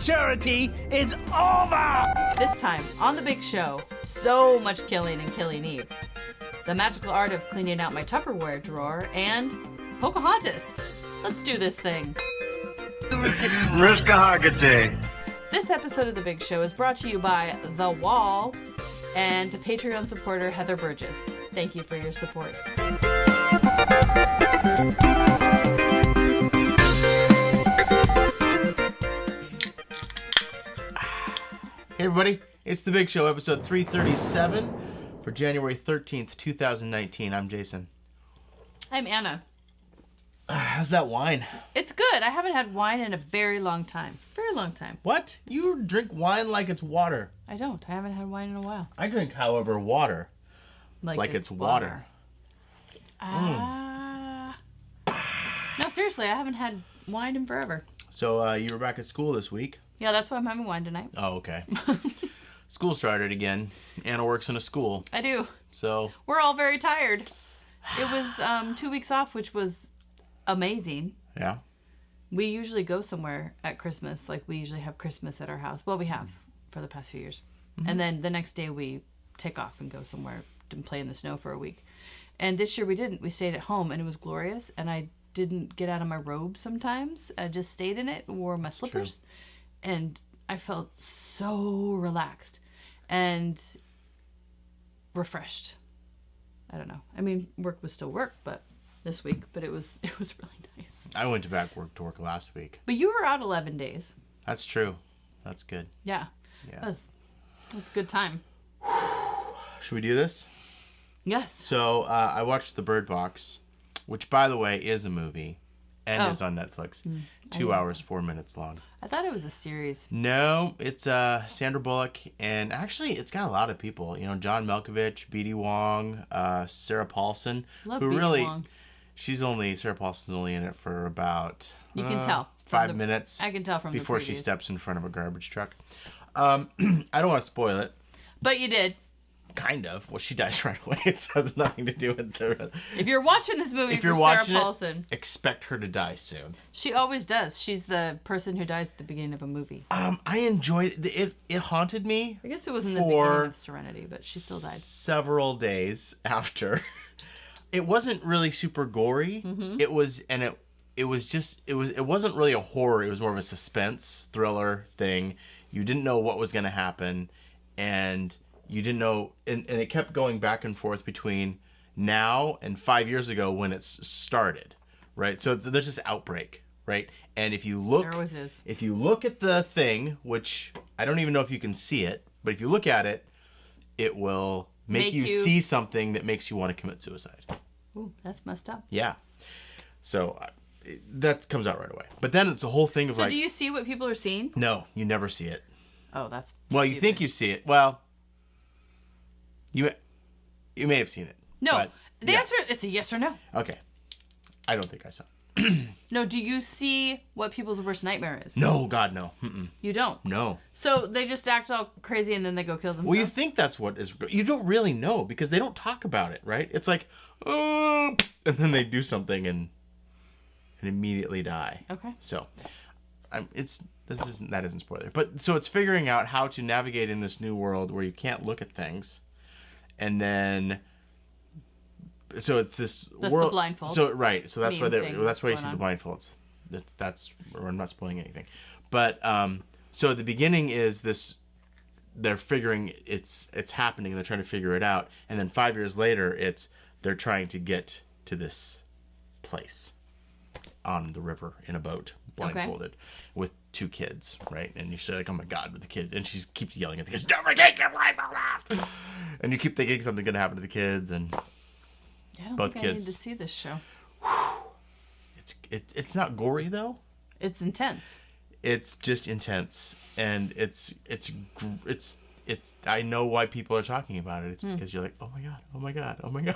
maturity is over! This time, on The Big Show, so much killing in Killing Eve. The magical art of cleaning out my Tupperware drawer, and Pocahontas. Let's do this thing. Risk-a-hargity. This episode of The Big Show is brought to you by The Wall and Patreon supporter Heather Burgess. Thank you for your support. Hey everybody, it's The Big Show, episode 337 for January 13th, 2019. I'm Jason. I'm Anna. How's that wine? It's good. I haven't had wine in a very long time. Very long time. What? You drink wine like it's water. I don't. I haven't had wine in a while. I drink, however, water. Like it's water. No, seriously, I haven't had wine in forever. So you were back at school this week? Yeah, that's why I'm having wine tonight. Oh, okay. School started again. Anna works in a school. I do. So we're all very tired. It was 2 weeks off, which was amazing. Yeah. We usually go somewhere at Christmas. Like, we usually have Christmas at our house. Well, we have for the past few years. Mm-hmm. And then the next day we take off and go somewhere and play in the snow for a week. And this year we didn't. We stayed at home, and it was glorious. And I didn't get out of my robe sometimes. I just stayed in it, wore my slippers. True. And I felt so relaxed and refreshed. I don't know. I mean, work was still work, but this week, but it was really nice. I went back to work last week. But you were out 11 days. That's true. That's good. Yeah. That's a good time. Should we do this? Yes. So I watched The Bird Box, which, by the way, is a movie and is on Netflix. 2 hours, 4 minutes long. I thought it was a series. No, it's Sandra Bullock, and actually it's got a lot of people. You know, John Malkovich, B.D. Wong, Sarah Paulson. Love B.D. Wong. Sarah Paulson's only in it for about you can tell 5 minutes. I can tell from before the she steps in front of a garbage truck. I don't want to spoil it. But you did. Kind of. Well, she dies right away. It has nothing to do with the... If you're watching this movie for Sarah Paulson... expect her to die soon. She always does. She's the person who dies at the beginning of a movie. I enjoyed it. It haunted me. I guess it was in the beginning of Serenity, but she still died. Several days after. It wasn't really super gory. Mm-hmm. It wasn't really a horror. It was more of a suspense thriller thing. You didn't know what was going to happen, and you didn't know, and it kept going back and forth between now and 5 years ago when it started, right? So there's this outbreak, right? And if you look, there always is. If you look at the thing, which I don't even know if you can see it, but if you look at it, it will make you see something that makes you want to commit suicide. Ooh, that's messed up. Yeah. So that comes out right away. But then it's a whole thing of So do you see what people are seeing? No, you never see it. Oh, that's well, stupid. You think you see it. Well, you may have seen it. No, the answer, it's a yes or no. Okay. I don't think I saw it. No, do you see what people's worst nightmare is? No, God, no. Mm-mm. You don't? No. So they just act all crazy and then they go kill themselves? Well, you think that's what is... You don't really know because they don't talk about it, right? It's like, oh, and then they do something and immediately die. Okay. So, that isn't spoiler. But, so it's figuring out how to navigate in this new world where you can't look at things. And then... So it's this that's world. The blindfold. So right. So that's why that's why you see on. the blindfolds. That's I'm not spoiling anything. But so the beginning is this. They're figuring it's happening. And they're trying to figure it out. And then 5 years later, they're trying to get to this place on the river in a boat, blindfolded, with two kids, right? And you're like, oh my God, with the kids. And she keeps yelling at the kids, never take your blindfold off. And you keep thinking something's gonna happen to the kids and. I don't both think kids. I need to see this show. It's not gory though. It's intense. It's just intense, and it's. I know why people are talking about it. It's because you're like, oh my God, oh my God, oh my God.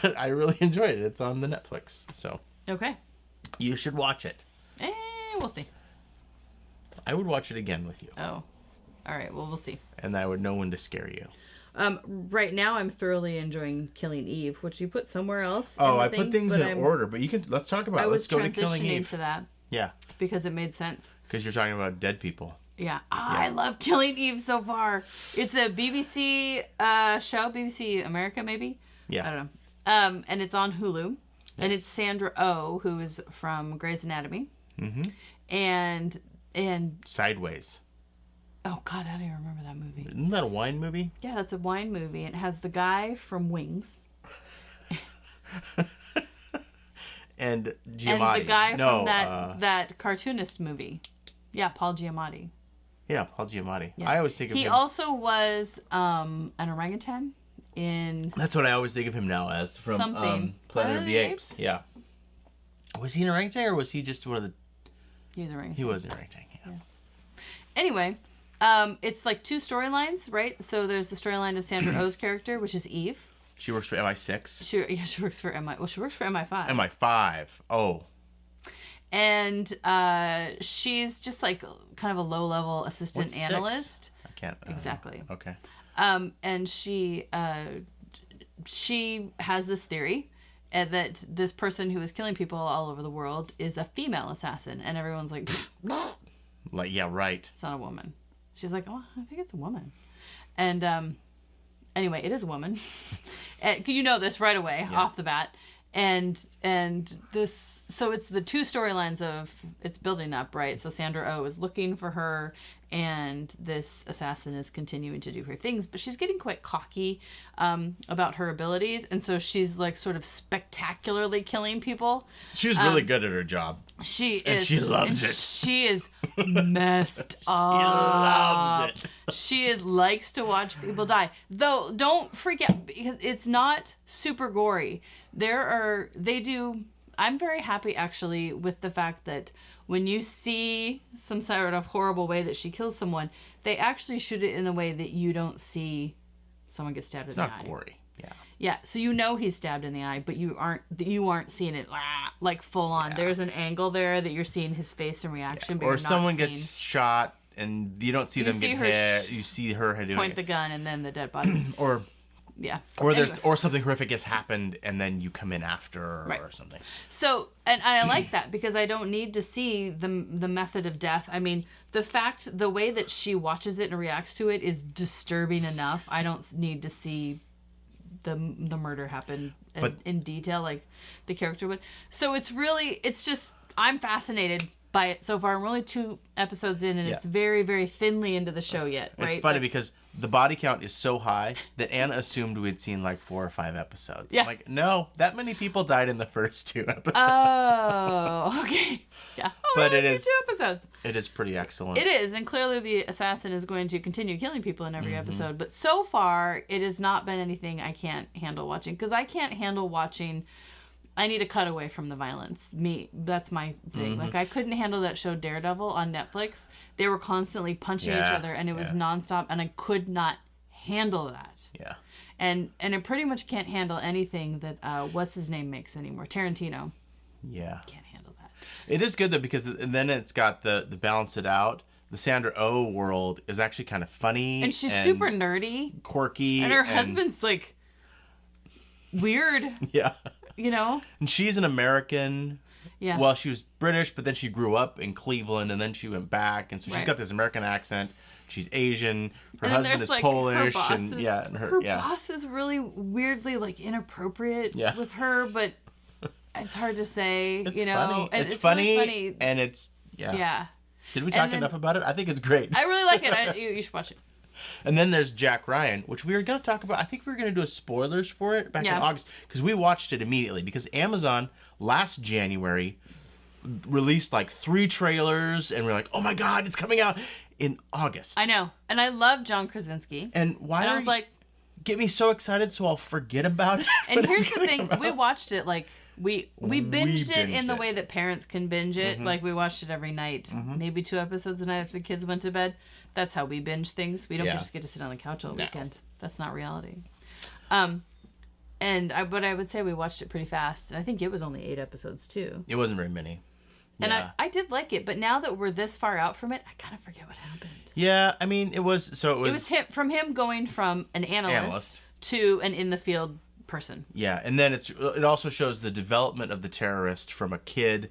But I really enjoyed it. It's on the Netflix, so. Okay. You should watch it. We'll see. I would watch it again with you. Oh, all right. Well, we'll see. And I would know when to scare you. Right now I'm thoroughly enjoying Killing Eve, which you put somewhere else. Oh, I put things in order, but let's talk about it. Let's go to Killing Eve. I was transitioning to that. Yeah. because it made sense. Because you're talking about dead people. Yeah. I love Killing Eve so far. It's a BBC show, BBC America maybe? Yeah. I don't know. And it's on Hulu. Yes. And it's Sandra Oh, who is from Grey's Anatomy. Mm-hmm. And Sideways. Oh, God, I don't even remember that movie. Isn't that a wine movie? Yeah, that's a wine movie. It has the guy from Wings. And Giamatti. And the guy from that cartoonist movie. Yeah, Paul Giamatti. Yeah, Paul Giamatti. Yeah. I always think of him. He also was an orangutan in... That's what I always think of him now as from Planet of the Apes. Yeah. Was he an orangutan or was he just one of the... He was an orangutan. He was an orangutan, yeah. Anyway, it's like two storylines, right? So there's the storyline of Sandra Oh's character, which is Eve. She works for MI6. She works for she works for MI5. MI5. Oh. And she's just like kind of a low-level assistant analyst. 6? I can't. Exactly. Okay. And she has this theory that this person who is killing people all over the world is a female assassin, and everyone's like, like, yeah, right. It's not a woman. She's like, oh, I think it's a woman. And anyway, it is a woman. You know this right away off the bat. And this, so it's the two storylines of it's building up, right? So Sandra Oh is looking for her, and this assassin is continuing to do her things, but she's getting quite cocky about her abilities, and so she's like sort of spectacularly killing people. She's really good at her job. She is, and she loves it. She is messed up. She loves it. She likes to watch people die. Though, don't freak out, because it's not super gory. I'm very happy, actually, with the fact that when you see some sort of horrible way that she kills someone, they actually shoot it in a way that you don't see someone get stabbed in the eye. It's not gory. Yeah. Yeah, so you know he's stabbed in the eye, but you aren't seeing it like full on. Yeah. There's an angle there that you're seeing his face and reaction, but or you're not someone seeing... gets shot and you don't see them get hit. You see her doing point the gun and then the dead body. Yeah. Or or something horrific has happened and then you come in after or something. So, and I like that because I don't need to see the method of death. I mean, the way that she watches it and reacts to it is disturbing enough. I don't need to see the murder happen in detail like the character would. So it's just, I'm fascinated by it so far. I'm only 2 episodes in and it's very, very thinly into the show yet, right? It's funny because the body count is so high that Anna assumed we'd seen like 4 or 5 episodes. Yeah. I'm like, no, that many people died in the first 2 episodes. Oh, okay. Yeah. Oh, but it is 2 episodes. It is pretty excellent. It is, and clearly the assassin is going to continue killing people in every episode. But so far, it has not been anything I can't handle watching, because I can't handle watching. I need to cut away from the violence. That's my thing. Like, I couldn't handle that show Daredevil on Netflix. They were constantly punching each other, and it was nonstop, and I could not handle that. Yeah. And I pretty much can't handle anything that what's his name makes anymore. Tarantino. Yeah. Can't handle that. It is good though, because then it's got the balance it out. The Sandra Oh world is actually kind of funny, and she's super nerdy, quirky, and her husband's like weird. Yeah. You know? And she's an American. Yeah. Well, she was British, but then she grew up in Cleveland, and then she went back, and so she's got this American accent. She's Asian. Her husband is Polish, her boss is really weirdly like inappropriate with her, but it's hard to say. It's funny. It's funny, really funny, and it's yeah. Did we talk enough about it? I think it's great. I really like it. You should watch it. And then there's Jack Ryan, which we were going to talk about. I think we were going to do a spoilers for it back in August, because we watched it immediately, because Amazon last January released like 3 trailers, and we're like, oh my God, it's coming out in August. I know. And I love John Krasinski. And I was like, get me so excited so I'll forget about it. And here's the thing, we watched it like, we binged it in the way that parents can binge it. Like, we watched it every night, maybe 2 episodes a night after the kids went to bed. That's how we binge things. We don't just get to sit on the couch all weekend. That's not reality. But I would say we watched it pretty fast. And I think it was only 8 episodes too. It wasn't very many. And I did like it, but now that we're this far out from it, I kind of forget what happened. Yeah, I mean, it was him going from an analyst to an in the field person. Yeah, and then it also shows the development of the terrorist from a kid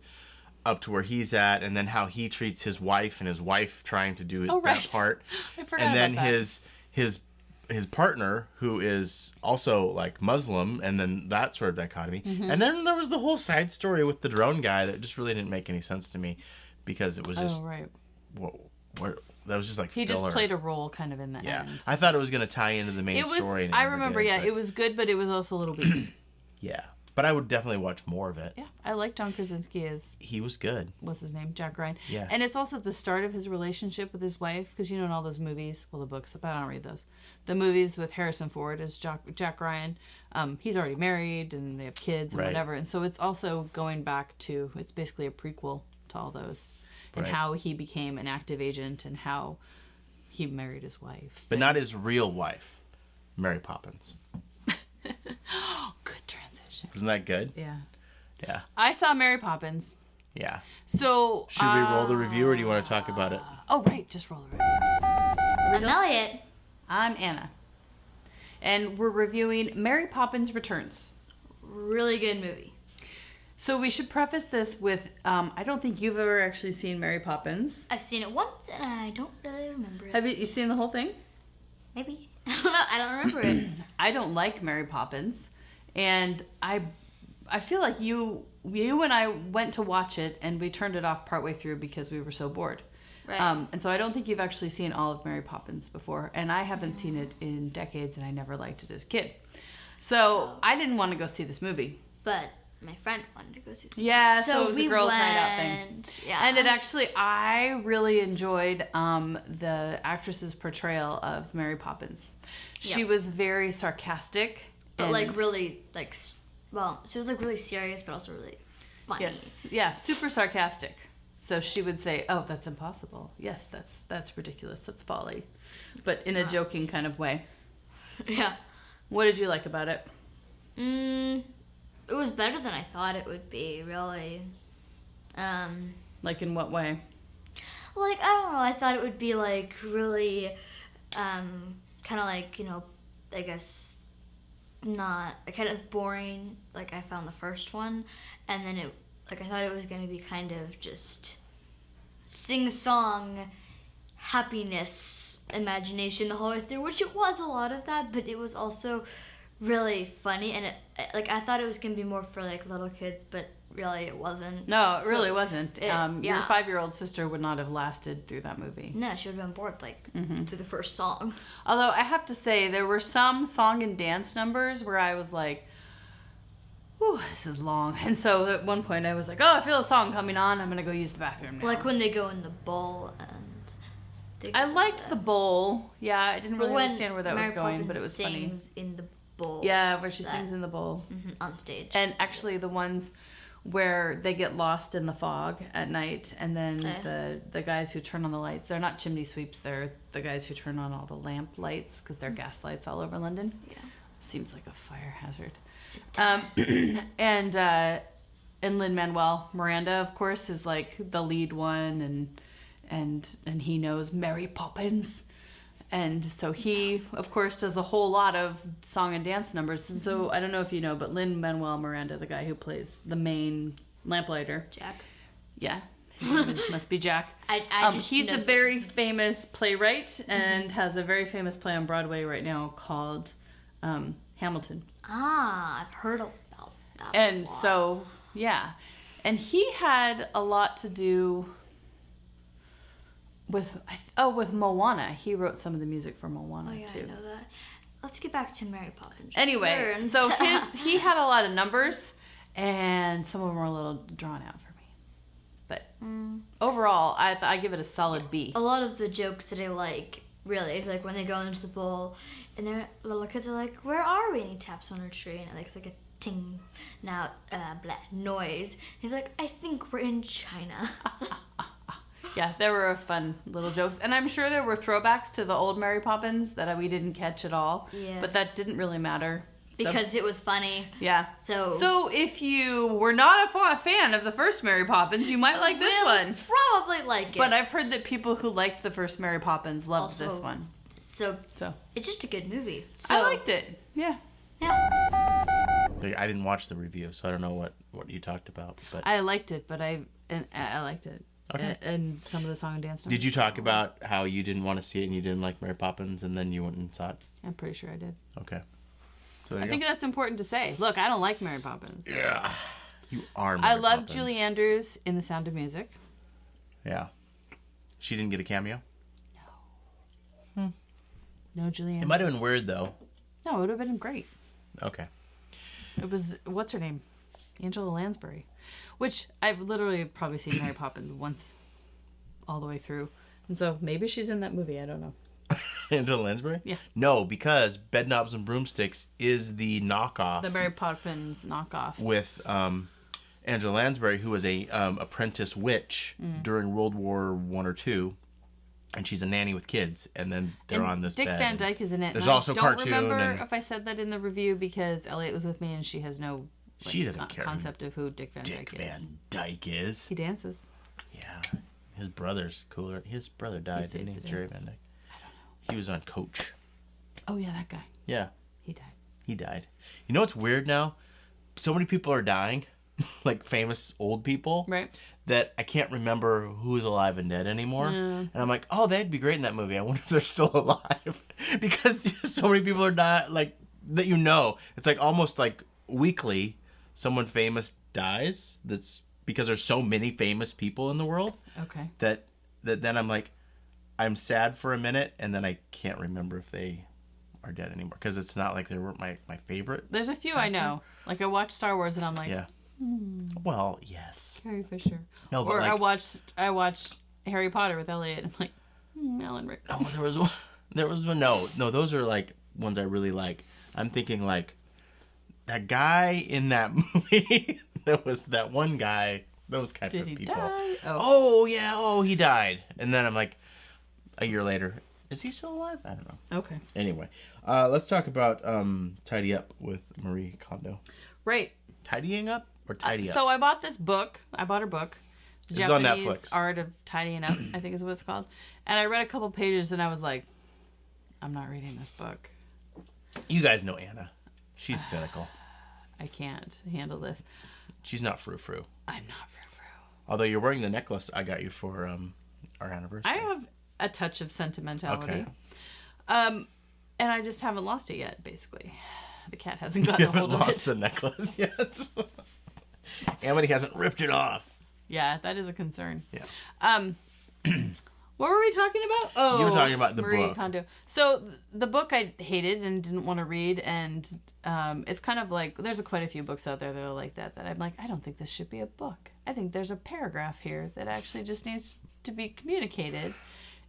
up to where he's at, and then how he treats his wife and his wife trying to do Oh, right. that part. I forgot And then about that. his partner, who is also like Muslim, and then that sort of dichotomy. And then there was the whole side story with the drone guy that just really didn't make any sense to me, because it was just right. that was just like He filler. just played a role kind of in the Yeah, end. I thought it was going to tie into the main It was. story. And it I never remember. did, Yeah, but- it was good, but it was also a little bit. Yeah, but I would definitely watch more of it. Yeah, I like John Krasinski as He was good. what's his name, Jack Ryan. Yeah. And it's also the start of his relationship with his wife, because in all those movies, well, the books, but I don't read those. The movies with Harrison Ford as Jack Ryan. He's already married and they have kids and Right. whatever, and so it's also going back to, it's basically a prequel to all those, and Right. how he became an active agent and how he married his wife. But not his real wife, Mary Poppins. Good transition. Wasn't that good? Yeah. Yeah. I saw Mary Poppins. Yeah. So Should we roll the review, or do you want to talk about it? Oh right, just roll the review. I'm Elliot. I'm Anna. And we're reviewing Mary Poppins Returns. Really good movie. So we should preface this with, I don't think you've ever actually seen Mary Poppins. I've seen it once and I don't really remember it. Have you seen the whole thing? Maybe. I don't remember it. I don't like Mary Poppins. And I feel like you and I went to watch it and we turned it off partway through because we were so bored. Right. And so I don't think you've actually seen all of Mary Poppins before. And I haven't seen it in decades and I never liked it as a kid. So I didn't want to go see this movie. But my friend wanted to go see it. Yeah, so it was a we girls' night out thing. went. Yeah. And it actually, I really enjoyed the actress's portrayal of Mary Poppins. She Yeah. was very sarcastic. But and- like really, like, well, she was like really serious, but also really funny. Yes, yeah, super sarcastic. So she would say, "Oh, that's impossible. Yes, that's ridiculous. That's folly," but in a not. joking kind of way. Yeah. What did you like about it? It was better than I thought it would be, really. Like in what way? Like, I don't know, I thought it would be like really, kind of like, I guess not, kind of boring, like I found the first one, and then I thought it was going to be kind of just sing-song, happiness, imagination the whole way through, which it was a lot of that, but it was also really funny, and I thought it was going to be more for like little kids, but really it wasn't. No, it So really wasn't. Your yeah. 5-year-old sister would not have lasted through that movie. No, she would have been bored through the first song. Although I have to say, there were some song and dance numbers where I was like, "Ooh, this is long." And so at one point I was like, "Oh, I feel a song coming on. I'm gonna go use the bathroom now." Like when they go in the bowl and they I go liked in the bowl. Yeah, I didn't But really when understand where that Mary was going, Poppins but it was funny. sings in the bowl. Yeah, where she that- sings in the bowl. On stage. And actually the ones where they get lost in the fog at night, and then the guys who turn on the lights, they're not chimney sweeps, they're the guys who turn on all the lamp lights, because they're gas lights all over London. Yeah. Seems like a fire hazard. And Lin-Manuel Miranda, of course, is like the lead one, and he knows Mary Poppins. And so he, of course, does a whole lot of song and dance numbers. And so I don't know if you know, but Lin-Manuel Miranda, the guy who plays the main lamplighter. Jack. Yeah. His name must be Jack. I just He's know a the very names. famous playwright and has a very famous play on Broadway right now called Hamilton. I've heard about that. And a lot. so, yeah. And he had a lot to do with Moana. He wrote some of the music for Moana, Oh yeah, too. I know that. Let's get back to Mary Poppins. Anyway, Returns. so he had a lot of numbers, and some of them were a little drawn out for me. But overall, I give it a solid B. A lot of the jokes that I like, really, is like when they go into the bowl, and their little kids are like, "Where are we?" And he taps on a tree, and it makes like a ting, now noise. He's like, "I think we're in China." Yeah, there were fun little jokes. And I'm sure there were throwbacks to the old Mary Poppins that we didn't catch at all. Yeah. But that didn't really matter. So, Because it was funny. yeah. So if you were not a fan of the first Mary Poppins, you might like this we'll one. probably like it. But I've heard that people who liked the first Mary Poppins loved Also, this one. So So it's just a good movie. So I liked it. Yeah. Yeah. I didn't watch the review, so I don't know what you talked about. But I liked it, but I liked it. Okay. And some of the song and dance numbers. Did you talk about how you didn't want to see it and you didn't like Mary Poppins, and then you went and saw it? I'm pretty sure I did. Okay. So I think that's important to say. Look, I don't like Mary Poppins. Yeah. You are Mary I love Poppins. Julie Andrews in The Sound of Music. Yeah. She didn't get a cameo? No Julie Andrews. It might have been weird, though. No, it would have been great. Okay. It was, what's her name? Angela Lansbury. Which I've literally probably seen Mary Poppins once all the way through. And so maybe she's in that movie. I don't know. Angela Lansbury? Yeah. No, because Bedknobs and Broomsticks is the knockoff. The Mary Poppins knockoff. With Angela Lansbury, who was a apprentice witch during World War I or II. And she's a nanny with kids, and then they're on this Dick bed. Van Dyke is in it. There's also I don't cartoon. remember And if I said that in the review because Elliot was with me and she has no she doesn't care concept of who Dick Van Dick Dyke is. Van Dyke is. He dances. Yeah. His brother's cooler. His brother died, didn't he? Jerry Van Dyke. I don't know. He was on Coach. Oh, yeah, that guy. Yeah. He died. He died. You know what's weird now? So many people are dying, like famous old people. Right. That I can't remember who's alive and dead anymore. Yeah. And I'm like, oh, they'd be great in that movie. I wonder if they're still alive. Because so many people are dying, like, that you know. It's like almost like weekly someone famous dies. That's because there's so many famous people in the world. Okay. That then I'm like, I'm sad for a minute, and then I can't remember if they are dead anymore. Because it's not like they were my favorite. There's a few I know. Like, I watch Star Wars and I'm like, Yeah. Well, yes. Carrie Fisher. No, but or like, I watched Harry Potter with Elliot and I'm like, Alan Rickman. no, there was one. No, those are like ones I really like. I'm thinking like that guy in that movie. There was that one guy. Those kind Did of he people. die? Oh yeah. Oh, he died. And then I'm like, a year later, is he still alive? I don't know. Okay. Anyway, let's talk about Tidy Up with Marie Kondo. Right. Tidying up or tidy up? So I bought this book. I bought her book. This is on Japanese Netflix. Art of Tidying Up, I think is what it's called. And I read a couple pages and I was like, I'm not reading this book. You guys know Anna. She's cynical. I can't handle this. She's not frou-frou. I'm not frou-frou. Although you're wearing the necklace I got you for our anniversary. I have a touch of sentimentality. Okay. And I just haven't lost it yet, basically. The cat hasn't You gotten a haven't hold of lost it. the necklace yet. Amity hasn't ripped it off. Yeah, that is a concern. Yeah. What were we talking about? Oh, You were talking about the Marie book. Kondo. So the book I hated and didn't want to read, and it's kind of like there's quite a few books out there that are like that. That I'm like, I don't think this should be a book. I think there's a paragraph here that actually just needs to be communicated,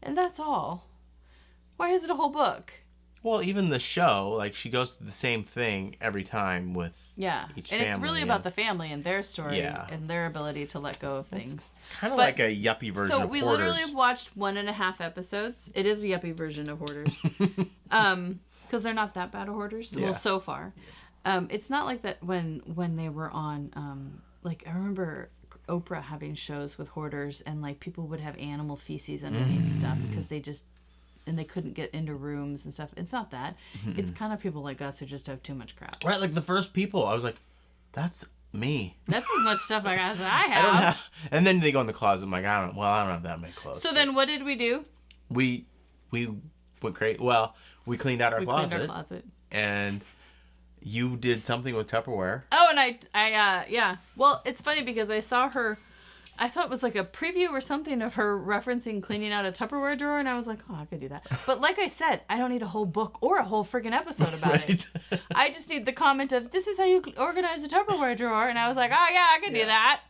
and that's all. Why is it a whole book? Well, even the show, like she goes through the same thing every time with Yeah, each and it's family, really about the family and their story Yeah. and their ability to let go of things. kind of but- like a yuppie version So of we Hoarders. literally have watched 1.5 episodes. It is a yuppie version of Hoarders. Because they're not that bad of Hoarders. Yeah. Well, so far. It's not like that when they were on, like, I remember Oprah having shows with Hoarders and, like, people would have animal feces underneath stuff because they just, and they couldn't get into rooms and stuff. It's not that. It's kind of people like us who just have too much crap. Right, like the first people, I was like, that's me. That's as much stuff like as I I have. don't have. And then they go in the closet. I'm like, I don't have that many clothes. So then what did we do? we went crazy. Well, we cleaned out our We closet, cleaned our closet. and you did something with Tupperware. Oh, and I yeah. Well, it's funny because I saw it was like a preview or something of her referencing cleaning out a Tupperware drawer, and I was like, oh, I could do that. But like I said, I don't need a whole book or a whole friggin' episode about it. I just need the comment of, this is how you organize a Tupperware drawer, and I was like, oh, yeah, I can do that.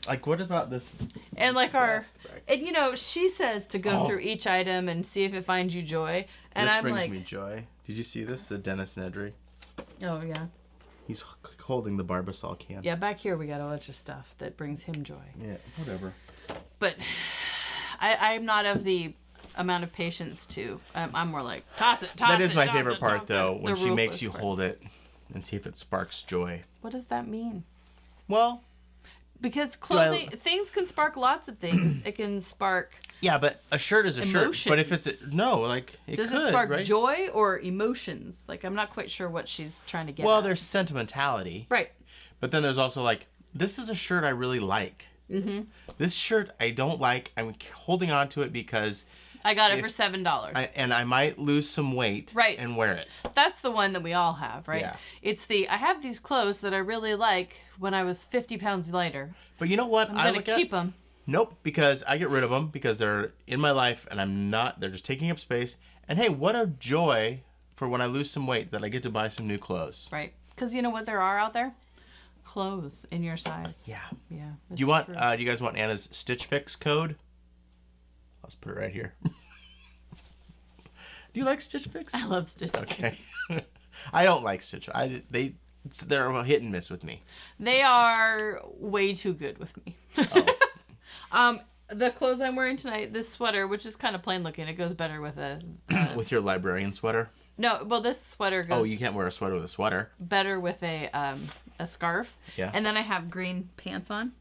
Like, what about this? And like and you know, she says to go through each item and see if it finds you joy. And This I'm brings like, me joy. Did you see this? The Dennis Nedry. oh, yeah. He's holding the Barbasol can. Yeah, back here we got a bunch of stuff that brings him joy. Yeah, whatever. But I'm not of the amount of patience to. I'm more like, toss it, toss it. That is my toss favorite it, part, toss though, it. when The she makes ruthless you part. hold it and see if it sparks joy. What does that mean? Well, Because clothing, things can spark lots of things. It can spark. Yeah, but a shirt is a emotions. shirt. But if it's it Does could, it spark right? joy or emotions? Like, I'm not quite sure what she's trying to get Well, at. there's sentimentality. Right. But then there's also like, this is a shirt I really like. Mm-hmm. This shirt I don't like. I'm holding on to it because I got it for $7. and I might lose some weight Right. and wear it. That's the one that we all have, right? Yeah. It's I have these clothes that I really like when I was 50 pounds lighter. But you know what? I'm going to keep them. Nope, because I get rid of them because they're in my life and they're just taking up space. And hey, what a joy for when I lose some weight that I get to buy some new clothes. Right. Because you know what there are out there? Clothes in your size. Yeah. Yeah. Do you guys want Anna's Stitch Fix code? Let's put it right here. Do you like Stitch Fix? I love Stitch Fix. Okay. I don't like Stitch. They're a hit and miss with me. They are way too good with me. Oh. The clothes I'm wearing tonight, this sweater, which is kind of plain looking, it goes better with a... With your librarian sweater? No, well, this sweater goes... Oh, you can't wear a sweater with a sweater. Better with a scarf. Yeah. And then I have green pants on.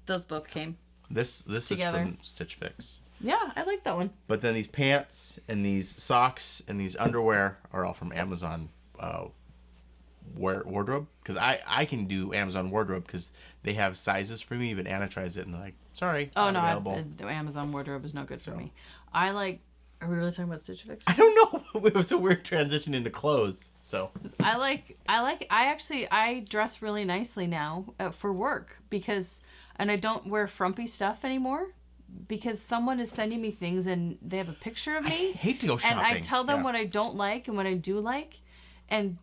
Those both came. This together. is from Stitch Fix. Yeah, I like that one. But then these pants and these socks and these underwear are all from Amazon wardrobe. Because I can do Amazon wardrobe because they have sizes for me, but Anna tries it and they're like, sorry, Oh, not no, available. Amazon wardrobe is no good for me. I like... Are we really talking about Stitch Fix? I don't know. It was a weird transition into clothes. So I dress really nicely now for work and I don't wear frumpy stuff anymore because someone is sending me things and they have a picture of me. I hate to go shopping. And I tell them Yeah. what I don't like and what I do like, and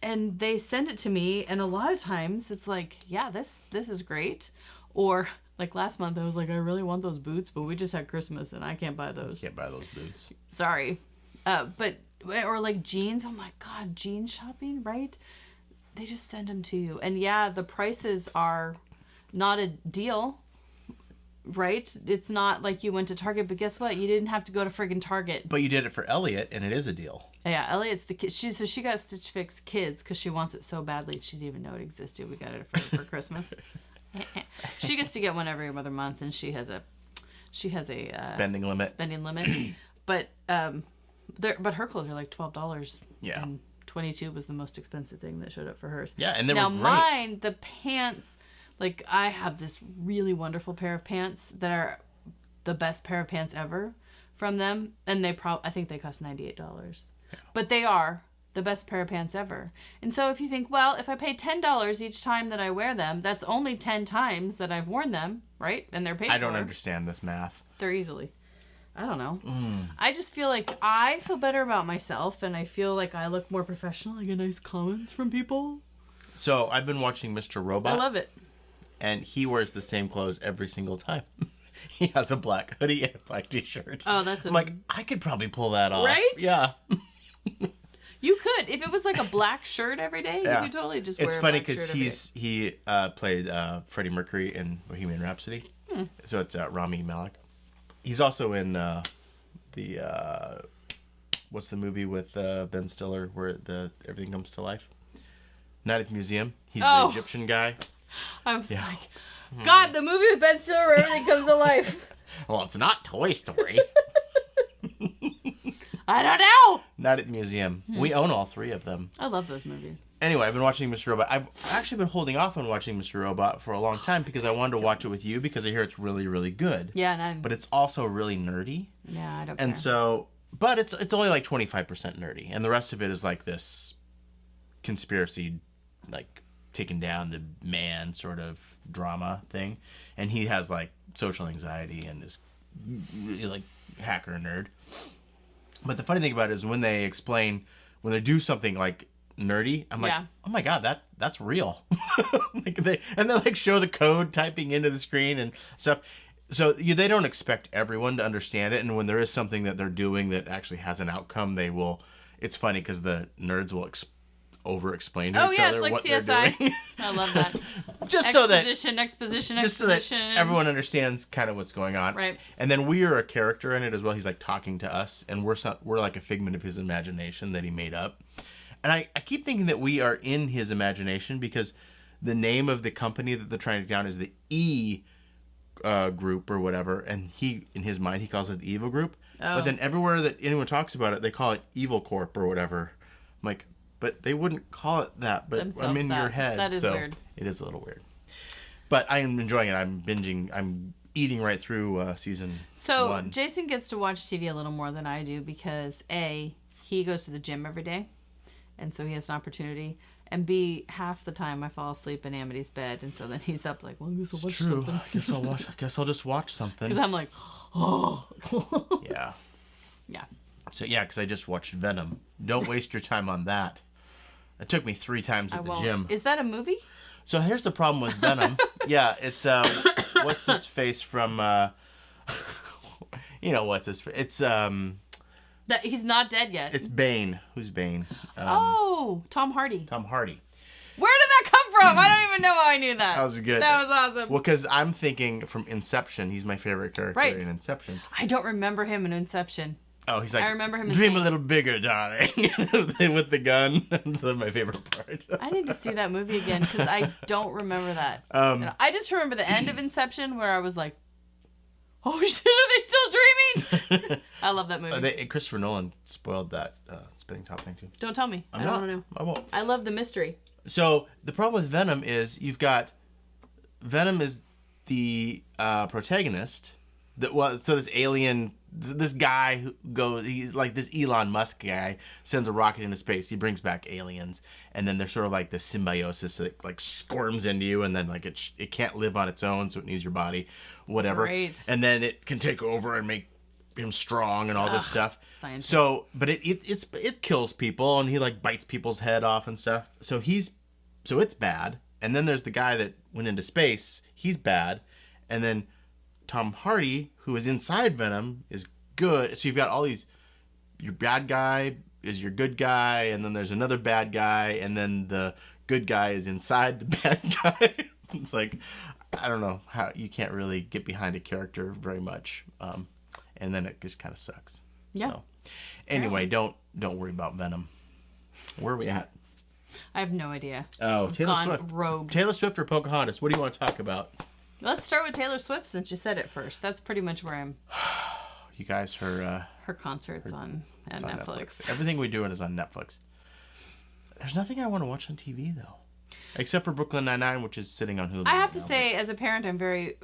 they send it to me, and a lot of times it's like, yeah, this is great, or like last month I was like, I really want those boots, but we just had Christmas and I can't buy those. Can't buy those boots. Sorry. Or like jeans. Oh my God, jean shopping, right? They just send them to you. And yeah, the prices are not a deal, right? It's not like you went to Target, but guess what? You didn't have to go to friggin' Target. But you did it for Elliot, and it is a deal. Yeah, Elliot's the kid. She got Stitch Fix Kids because she wants it so badly she didn't even know it existed. We got it for Christmas. She gets to get one every other month, and she has a Spending limit. But but her clothes are like $12. Yeah. And $22 was the most expensive thing that showed up for hers. Yeah, and they now were great. mine, the pants, like I have this really wonderful pair of pants that are the best pair of pants ever from them, and I think they cost $98. Yeah. But they are the best pair of pants ever. And so if you think, well, if I pay $10 each time that I wear them, that's only 10 times that I've worn them, right? And they're paid for. I don't understand this math. They're easily. I don't know. I just feel like I feel better about myself, and I feel like I look more professional. I get nice comments from people. So I've been watching Mr. Robot. I love it. And he wears the same clothes every single time. He has a black hoodie and a black t-shirt. Oh, that's I'm like, I could probably pull that off. Right? Yeah. You could. If it was like a black shirt every day, Yeah. you could totally just wear It's a funny black shirt because every day. he played Freddie Mercury in Bohemian Rhapsody. So it's Rami Malek. He's also in what's the movie with Ben Stiller where everything comes to life? Night at the Museum. He's the Egyptian guy. I was like, God, the movie with Ben Stiller where everything comes to life. Well, it's not Toy Story. I don't know. Night at the Museum. We own all three of them. I love those movies. Anyway, I've been watching Mr. Robot. I've actually been holding off on watching Mr. Robot for a long time because I wanted to watch it with you because I hear it's really, really good. Yeah, but it's also really nerdy. Yeah, I don't And care. so, but it's only like 25% nerdy, and the rest of it is like this conspiracy, like taking down the man sort of drama thing, and he has like social anxiety and is really like hacker nerd. But the funny thing about it is when they do something like nerdy, I'm like, oh my God, that's real. Like they like show the code typing into the screen and stuff. So they don't expect everyone to understand it, and when there is something that they're doing that actually has an outcome, they will. It's funny because the nerds will over-explain to each other it's like what CSI. they're doing. I love that. Just so that everyone understands kind of what's going on. Right. And then we are a character in it as well. He's like talking to us, and we're like a figment of his imagination that he made up. And I keep thinking that we are in his imagination because the name of the company that they're trying to take down is the E group or whatever, and he, in his mind, he calls it the evil group. Oh. But then everywhere that anyone talks about it, they call it Evil Corp or whatever. I'm like, but they wouldn't call it that. But Themselves I'm in that. your head. That is so weird. It is a little weird. But I am enjoying it. I'm binging. I'm eating right through season So 1. Jason gets to watch TV a little more than I do because A, he goes to the gym every day, and so he has an opportunity. And B, half the time I fall asleep in Amity's bed, and so then he's up like, well, I guess I'll watch something. I guess I'll just watch something. Because I'm like, oh. Yeah. Yeah. So yeah, because I just watched Venom. Don't waste your time on that. It took me 3 times at the gym. Is that a movie? So here's the problem with Venom. Yeah, it's what's his face from you know what's his face? It's That he's not dead yet. it's Bane. Who's Bane? Tom Hardy. Tom Hardy. Where did that come from? I don't even know how I knew that. That was good. That was awesome. Well, because I'm thinking from Inception. He's my favorite character Right. in Inception. I don't remember him in Inception. Oh, he's like, I remember him as dream Bane. a little bigger, darling, with the gun. That's my favorite part. I need to see that movie again because I don't remember that. I just remember the end of Inception where I was like, oh shit, are they still dreaming? I love that movie. Christopher Nolan spoiled that spinning top thing too. Don't tell me. I don't want to know. I won't. I love the mystery. So the problem with Venom is you've got Venom is the protagonist. So this alien, this guy who goes, he's like this Elon Musk guy, sends a rocket into space. He brings back aliens, and then they're sort of like this symbiosis that like squirms into you, and then like it can't live on its own, so it needs your body, whatever. Right. And then it can take over and make him strong and all this stuff. Scientist. So, but it kills people, and he like bites people's head off and stuff. So it's bad. And then there's the guy that went into space. He's bad. And then Tom Hardy, who is inside Venom, is good. So you've got all these, your bad guy is your good guy, and then there's another bad guy, and then the good guy is inside the bad guy. It's like, I don't know how, you can't really get behind a character very much. And then it just kind of sucks. Yeah. So anyway, don't worry about Venom. Where are we at? I have no idea. Oh, Taylor Gone Swift. rogue. Taylor Swift or Pocahontas? What do you want to talk about? Let's start with Taylor Swift since you said it first. That's pretty much where I'm. You guys, her concerts on Netflix. Everything we do is on Netflix. There's nothing I want to watch on TV though, except for Brooklyn Nine-Nine, which is sitting on Hulu. I have to say, as a parent,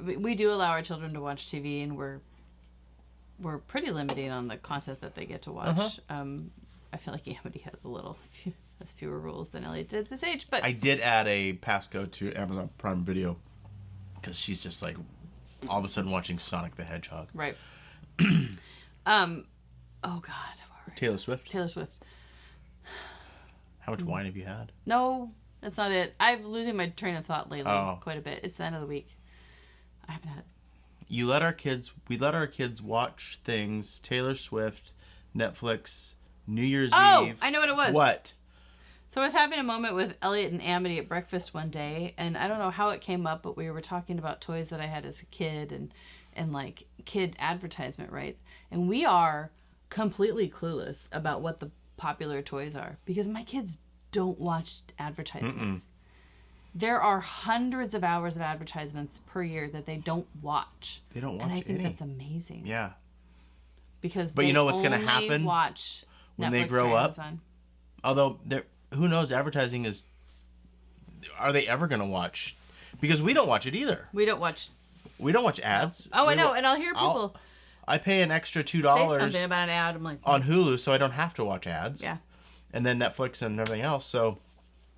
we do allow our children to watch TV, and we're pretty limited on the content that they get to watch. I feel like Amity has has fewer rules than Elliot did at this age, but I did add a passcode to Amazon Prime Video because she's just like all of a sudden watching Sonic the Hedgehog. Right. Oh God. Taylor Swift. Taylor Swift. How much wine have you had? No, that's not it. I'm losing my train of thought lately quite a bit. It's the end of the week. I haven't had. We let our kids watch things. Taylor Swift, Netflix, New Year's Eve. Oh, I know what it was. What? So I was having a moment with Elliot and Amity at breakfast one day, and I don't know how it came up, but we were talking about toys that I had as a kid and like kid advertisement rights. And we are completely clueless about what the popular toys are because my kids don't watch advertisements. There are hundreds of hours of advertisements per year that they don't watch. They don't watch and I think any. that's amazing. Yeah. Because But you know what's going to happen watch when Netflix they grow or up? Amazon. Although who knows, advertising is. Are they ever going to watch? Because we don't watch it either. We don't watch. We don't watch ads. Oh, We I know, wa- and I'll hear people I pay an extra say $2 something about an ad. I'm like, on Hulu, so I don't have to watch ads. yeah. And then Netflix and everything else. So,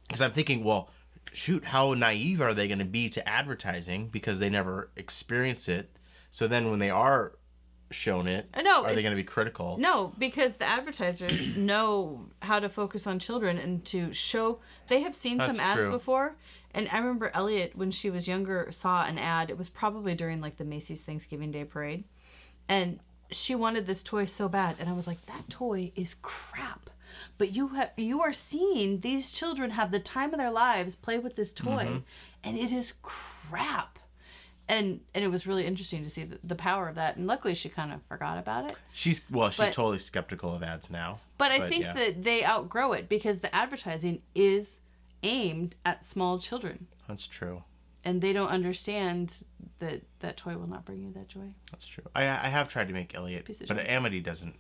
because I'm thinking, well, shoot, how naive are they going to be to advertising because they never experience it? So then when they are shown it, No, are they going to be critical? No, because the advertisers know how to focus on children and to show. They have seen That's some ads true. before. And I remember Elliot, when she was younger, saw an ad. It was probably during like the Macy's Thanksgiving Day Parade. And she wanted this toy so bad. And I was like, that toy is crap. But you are seeing these children have the time of their lives play with this toy. And it is crap. And it was really interesting to see the power of that. And luckily she kind of forgot about it. She's totally skeptical of ads now. But I think yeah. that they outgrow it because the advertising is aimed at small children. That's true. And they don't understand that that toy will not bring you that joy. That's true. I have tried to make Elliot, piece of but junk. Amity doesn't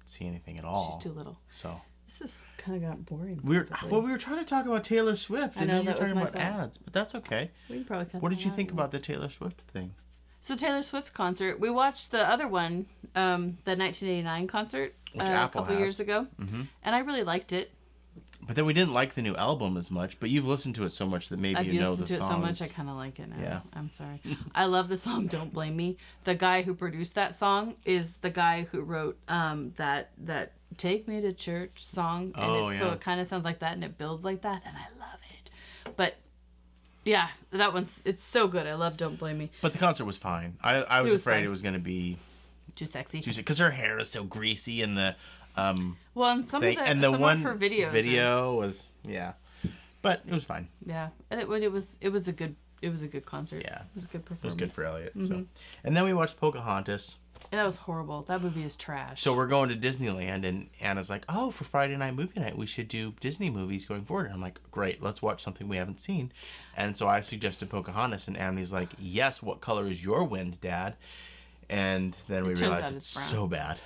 see anything at all. She's too little. So This has kind of got boring. we probably. were trying to talk about Taylor Swift, I and know, then you were that was talking my about fault. ads, but that's okay. We can probably cut What that did you out, think yeah. about the Taylor Swift thing? So Taylor Swift concert. We watched the other one, the 1989 concert, Which a Apple couple has. years ago, and I really liked it. But then we didn't like the new album as much, but you've listened to it so much that maybe I've you know the listened to songs. it so much, I kind of like it now. Yeah. I'm sorry. I love the song "Don't Blame Me." The guy who produced that song is the guy who wrote that "Take Me to Church" song, and so yeah. it kind of sounds like that, and it builds like that, and I love it. But yeah, it's so good. I love "Don't Blame Me." But the concert was fine. I was was afraid fine. it was going to be Too sexy. too because her hair is so greasy and the Well, and some thing, of the and the some one of her videos. video was but it was fine. Yeah, and it was a good concert. Yeah. It was a good It was performance. good for Elliot. Mm-hmm. So, and then we watched Pocahontas. And that was horrible. That movie is trash. So we're going to Disneyland, and Anna's like, "Oh, for Friday night movie night, we should do Disney movies going forward." And I'm like, "Great, let's watch something we haven't seen." And so I suggested Pocahontas, and Annie's like, "Yes, what color is your wind, Dad?" And then we turns realized out it's it's brown. so bad.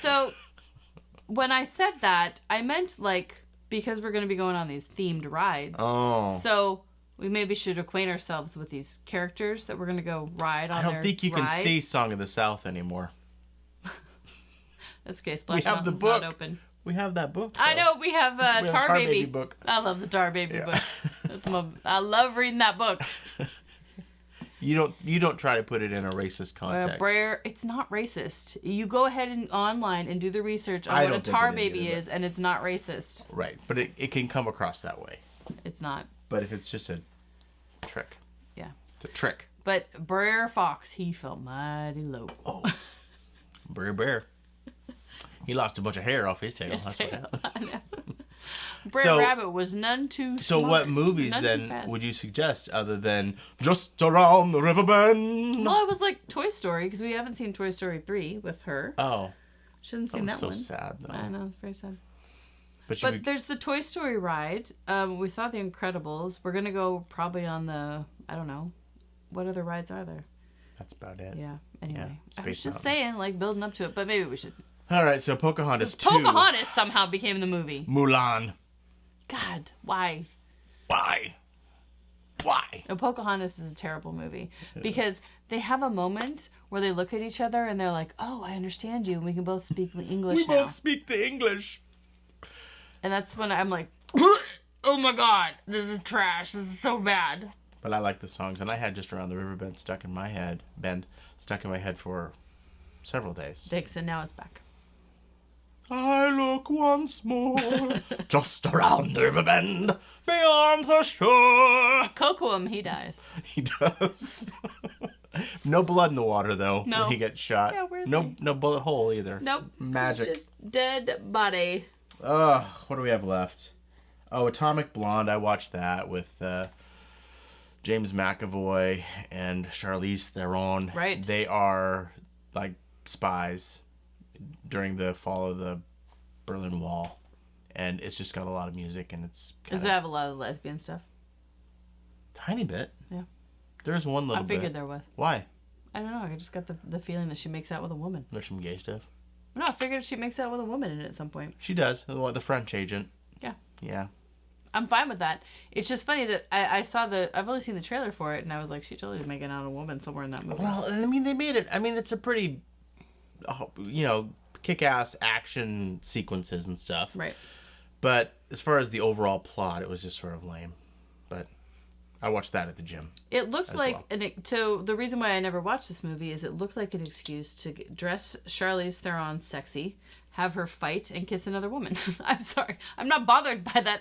So when I said that, I meant like because we're going to be going on these themed rides. Oh. So we maybe should acquaint ourselves with these characters that we're going to go ride on I don't think you can ride. see Song of the South anymore. That's okay. Splash have the Mountain's book. not open. We have that book. I though. know we have We have Tar, Baby. book. I love the Tar Baby Yeah. book. I love reading that book. You don't try to put it in a racist context. Brer, it's not racist. You go ahead and online and do the research on I what a don't think tar it is baby either, is, and it's not racist. Right, but it can come across that way. It's not. But if it's just a trick, Yeah. it's a trick. But Brer Fox, he felt mighty low. Oh, Bear. He lost a bunch of hair off his tail. His That's tail. what happened. I know. Brer So- Rabbit was none too So smart, what movies none too then fast. would you suggest other than Just Around the River Bend? Well, I was like Toy Story, because we haven't seen Toy Story 3 with her. Oh, Shouldn't that seen was that so one. sad though. I know, it's very sad. But But there's the Toy Story ride. We saw The Incredibles. We're going to go probably on the, I don't know, what other rides are there? that's about it. Yeah, anyway. I Space was just Mountain. saying, like, building up to it, but maybe we should. All right, so Pocahontas 2. Pocahontas somehow became the movie. Mulan. God, why? Why? Why? No, Pocahontas is a terrible movie because they have a moment where they look at each other and they're like, "Oh, I understand you, and we can both speak English We now." both speak the English. And that's when I'm like, "Oh my God, this is trash. This is so bad." But I like the songs, and I had Just Around the River Bend stuck in my head for several days. Dixon, now it's back. I look once more, just around the river bend, beyond the shore. Cocoam, he dies. He does. No blood in the water though. No. When he gets shot. Yeah, weird no, thing. no bullet hole either. Nope. Magic. It's just dead body. Ugh. What do we have left? Oh, Atomic Blonde. I watched that with James McAvoy and Charlize Theron. Right. They are like spies during the fall of the Berlin Wall, and it's just got a lot of music, and it's Does it have a lot of lesbian stuff? tiny bit. Yeah. There's one little I figured bit. there was. Why? I don't know. I just got the feeling that she makes out with a woman. There's some gay stuff. No, I figured she makes out with a woman in it at some point. She does. The French agent. Yeah. Yeah. I'm fine with that. It's just funny that I saw I've only seen the trailer for it, and I was like, she totally is making out a woman somewhere in that movie. Well, I mean, they made it. I mean, it's a pretty, kick-ass action sequences and stuff. Right. But as far as the overall plot, it was just sort of lame. But I watched that at the gym. It looked as like, well. so the reason why I never watched this movie is it looked like an excuse to dress Charlize Theron sexy, have her fight, and kiss another woman. I'm sorry. I'm not bothered by that.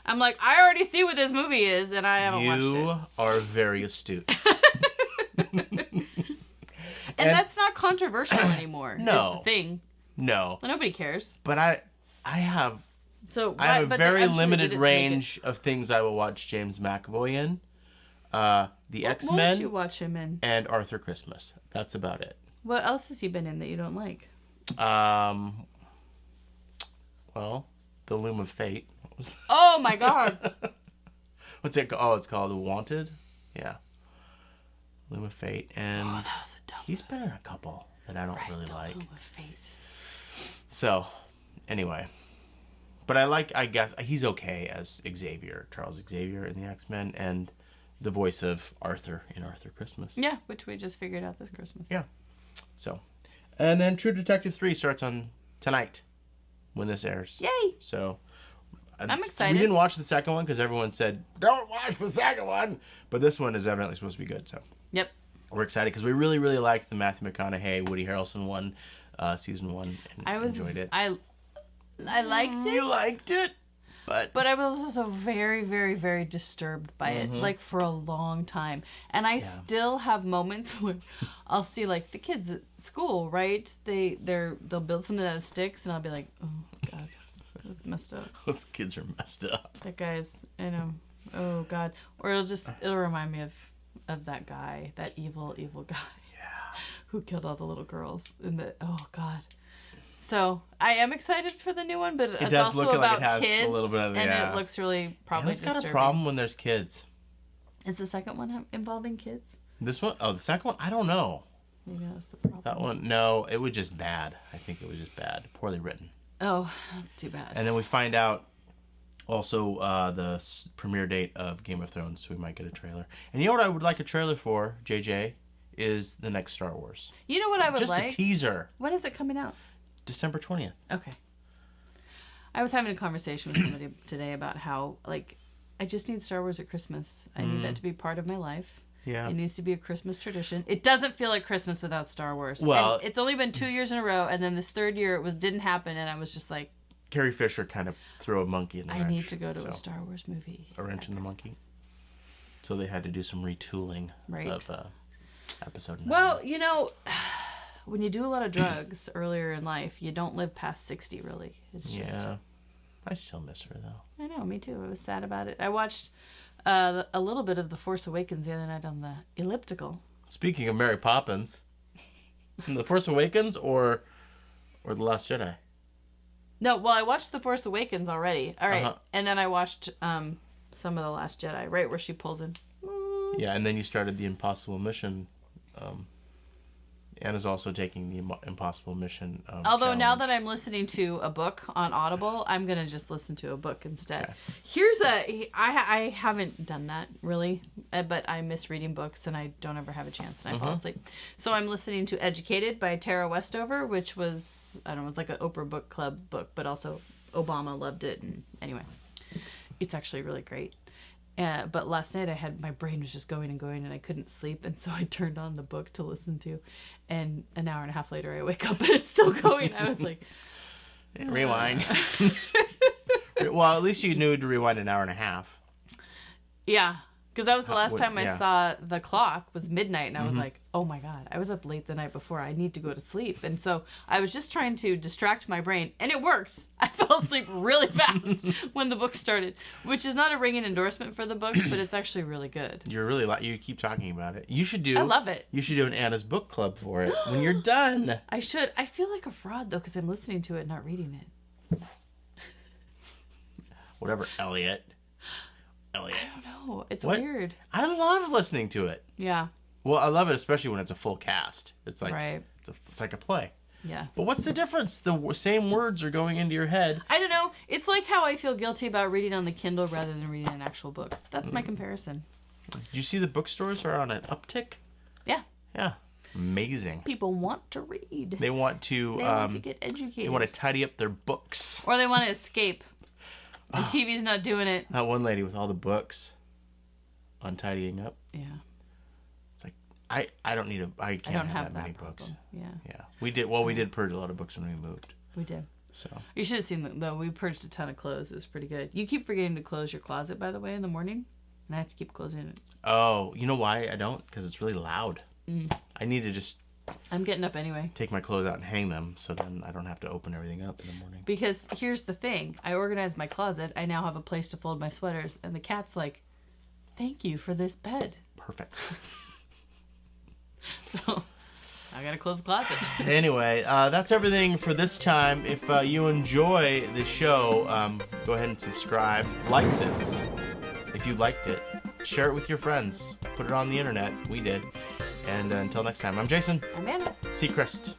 I'm like, I already see what this movie is, and I haven't watched it. You are very astute. And that's not controversial anymore. No. Is the thing. No. Well, nobody cares. But I have So I have a but very I'm sure they limited did it to make it- range of things I will watch James McAvoy in. The What won't X-Men you watch him in? and Arthur Christmas. That's about it. What else has he been in that you don't like? Well, The Loom of Fate Oh my god. What's it? Oh, it's called Wanted. Yeah. Bloom of Fate, and Oh, that was a dumb he's been in a couple that I don't really like. Bloom of Fate. So, anyway, but I guess he's okay as Xavier, Charles Xavier in the X-Men, and the voice of Arthur in Arthur Christmas. Yeah, which we just figured out this Christmas. Yeah. So, and then True Detective 3 starts on tonight when this airs. Yay! So, I'm excited. We didn't watch the second one because everyone said, don't watch the second one. But this one is evidently supposed to be good. So, Yep. we're excited because we really, really liked the Matthew McConaughey, Woody Harrelson one, season 1. And enjoyed it. I liked it. You liked it? But I was also very, very, very disturbed by it, like for a long time. And I still have moments where I'll see like the kids at school, right? They'll build something out of sticks, and I'll be like, oh god, that's messed up. Those kids are messed up. That guy's, oh god. Or it'll remind me of that guy, that evil guy. Yeah. Who killed all the little girls oh god. So I am excited for the new one, but it's does also look like about it has a kids, little bit of and yeah. it looks really probably It's disturbing. got a problem when there's kids. Is the second one involving kids? This one? Oh, the second one? I don't know. Maybe that's the problem. That one? No, it was just bad. I think it was just bad. Poorly written. Oh, that's too bad. And then we find out also the premiere date of Game of Thrones, so we might get a trailer. And you know what I would like a trailer for, JJ? Is the next Star Wars. You know what I would just like? Just a teaser. When is it coming out? December 20th. Okay. I was having a conversation with somebody today about how, like, I just need Star Wars at Christmas. I need that to be part of my life. Yeah. It needs to be a Christmas tradition. It doesn't feel like Christmas without Star Wars. Well, and it's only been 2 years in a row, and then this third year didn't happen, and I was just like, Carrie Fisher kind of threw a monkey in the wrench. I need to go to a Star Wars movie. A wrench in the monkey. So they had to do some retooling of episode 9. Well, when you do a lot of drugs earlier in life, you don't live past 60, really. It's just... Yeah. I still miss her, though. I know, me too. I was sad about it. I watched a little bit of The Force Awakens the other night on the elliptical. Speaking of Mary Poppins, The Force Awakens or The Last Jedi? No, well, I watched The Force Awakens already. All right. Uh-huh. And then I watched some of The Last Jedi, right where she pulls in. Yeah, and then you started the Impossible Mission. Anna's also taking the Impossible Mission Although challenge. now that I'm listening to a book on Audible, I'm going to just listen to a book instead. Okay. I haven't done that really, but I miss reading books and I don't ever have a chance and I fall asleep. So I'm listening to Educated by Tara Westover, which was, I don't know, it was like an Oprah Book Club book, but also Obama loved it. And anyway, it's actually really great. But last night my brain was just going and going and I couldn't sleep. And so I turned on the book to listen to. And an hour and a half later I wake up and it's still going. I was like... Rewind. Well, at least you knew to rewind an hour and a half. Yeah. Because that was the last time I yeah. saw the clock was midnight. And I was like, oh my God, I was up late the night before. I need to go to sleep. And so I was just trying to distract my brain. And it worked. I fell asleep really fast when the book started. Which is not a ringing endorsement for the book, but it's actually really good. You keep talking about it. You should do... I love it. You should do an Anna's book club for it when you're done. I should. I feel like a fraud, though, because I'm listening to it, not reading it. Whatever, Elliot. I don't know. It's weird. I love listening to it. Yeah. Well, I love it especially when it's a full cast. It's like it's like a play. Yeah. But what's the difference? The same words are going into your head. I don't know. It's like how I feel guilty about reading on the Kindle rather than reading an actual book. That's my comparison. Do you see the bookstores are on an uptick? Yeah. Yeah. Amazing. People want to read. They want to get educated. They want to tidy up their books. Or they want to escape. The TV's not doing it. That one lady with all the books untidying up. Yeah. It's like I don't need I can't have that many problem. books. Yeah. Yeah. We did purge a lot of books when we moved. We did. So you should have seen though. We purged a ton of clothes. It was pretty good. You keep forgetting to close your closet, by the way, in the morning, and I have to keep closing it. Oh, you know why I don't? Because it's really loud. I need to just. I'm getting up anyway. Take my clothes out and hang them, so then I don't have to open everything up in the morning. Because here's the thing: I organized my closet. I now have a place to fold my sweaters, and the cat's like, "Thank you for this bed." Perfect. So I gotta close the closet. Anyway, that's everything for this time. If you enjoy the show, go ahead and subscribe. Like this if you liked it. Share it with your friends. Put it on the internet. We did. And until next time, I'm Jason. I'm Anna. Seacrest.